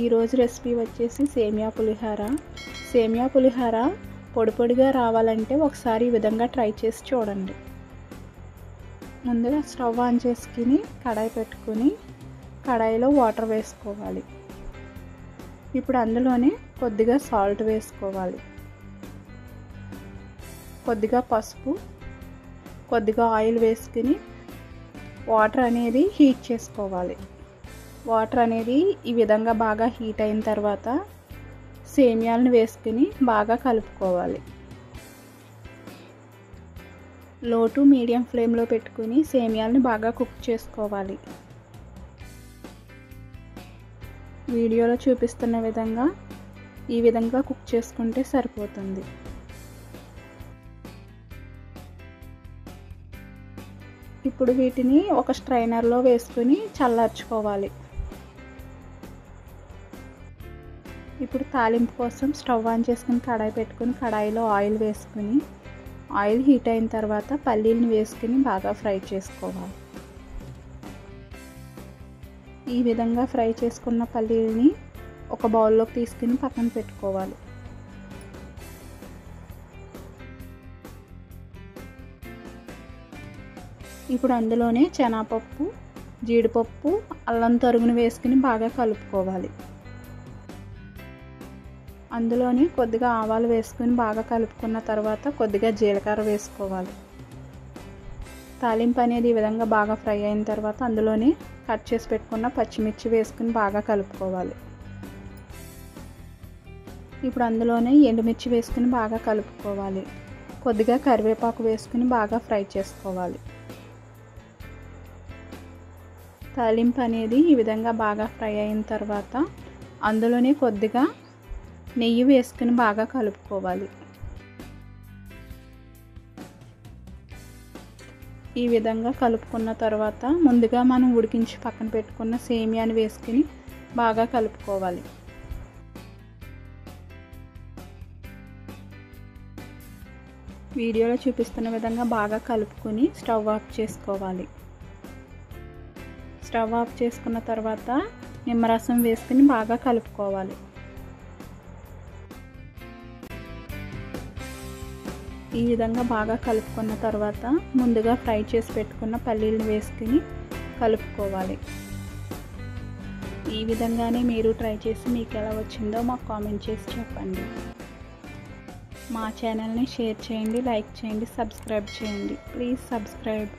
ఈరోజు రెసిపీ వచ్చేసి సేమియా పులిహోర. సేమియా పులిహోర పొడి పొడిగా రావాలంటే ఒకసారి ఈ విధంగా ట్రై చేసి చూడండి. ముందుగా స్టవ్ ఆన్ చేసుకుని కడాయి పెట్టుకుని కడాయిలో వాటర్ వేసుకోవాలి. ఇప్పుడు అందులోనే కొద్దిగా సాల్ట్ వేసుకోవాలి, కొద్దిగా పసుపు, కొద్దిగా ఆయిల్ వేసుకుని వాటర్ అనేది హీట్ చేసుకోవాలి. వాటర్ అనేది ఈ విధంగా బాగా హీట్ అయిన తర్వాత సేమియాలను వేసుకుని బాగా కలుపుకోవాలి. లో టు మీడియం ఫ్లేమ్లో పెట్టుకుని సేమియాలను బాగా కుక్ చేసుకోవాలి. వీడియోలో చూపిస్తున్న విధంగా ఈ విధంగా కుక్ చేసుకుంటే సరిపోతుంది. ఇప్పుడు వీటిని ఒక స్ట్రైనర్లో వేసుకుని చల్లార్చుకోవాలి. ఇప్పుడు తాలింపు కోసం స్టవ్ ఆన్ చేసుకుని కడాయి పెట్టుకుని కడాయిలో ఆయిల్ వేసుకుని ఆయిల్ హీట్ అయిన తర్వాత పల్లీలను వేసుకుని బాగా ఫ్రై చేసుకోవాలి. ఈ విధంగా ఫ్రై చేసుకున్న పల్లీలని ఒక బౌల్లోకి తీసుకుని పక్కన పెట్టుకోవాలి. ఇప్పుడు అందులోనే శనగపప్పు, జీడిపప్పు, అల్లం తరుగును వేసుకుని బాగా కలుపుకోవాలి. అందులోనే కొద్దిగా ఆవాలు వేసుకుని బాగా కలుపుకున్న తర్వాత కొద్దిగా జీలకర్ర వేసుకోవాలి. తాలింపు అనేది ఈ విధంగా బాగా ఫ్రై అయిన తర్వాత అందులోనే కట్ చేసి పెట్టుకున్న పచ్చిమిర్చి వేసుకుని బాగా కలుపుకోవాలి. ఇప్పుడు అందులోనే ఎండుమిర్చి వేసుకుని బాగా కలుపుకోవాలి. కొద్దిగా కరివేపాకు వేసుకుని బాగా ఫ్రై చేసుకోవాలి. తాలింపు అనేది ఈ విధంగా బాగా ఫ్రై అయిన తర్వాత అందులోనే కొద్దిగా నెయ్యి వేసుకుని బాగా కలుపుకోవాలి. ఈ విధంగా కలుపుకున్న తర్వాత ముందుగా మనం ఉడికించి పక్కన పెట్టుకున్న సేమియాని వేసుకుని బాగా కలుపుకోవాలి. వీడియోలో చూపిస్తున్న విధంగా బాగా కలుపుకొని స్టవ్ ఆఫ్ చేసుకోవాలి. స్టవ్ ఆఫ్ చేసుకున్న తర్వాత నిమ్మరసం వేసుకుని బాగా కలుపుకోవాలి. ఈ విధంగా బాగా కలుపుకున్న తర్వాత ముందుగా ఫ్రై చేసి పెట్టుకున్న పల్లీలను వేసుకుని కలుపుకోవాలి. ఈ విధంగానే మీరు ట్రై చేసి మీకు ఎలా వచ్చిందో మాకు కామెంట్ చేసి చెప్పండి. మా ఛానల్ని షేర్ చేయండి, లైక్ చేయండి, సబ్స్క్రైబ్ చేయండి. Please subscribe.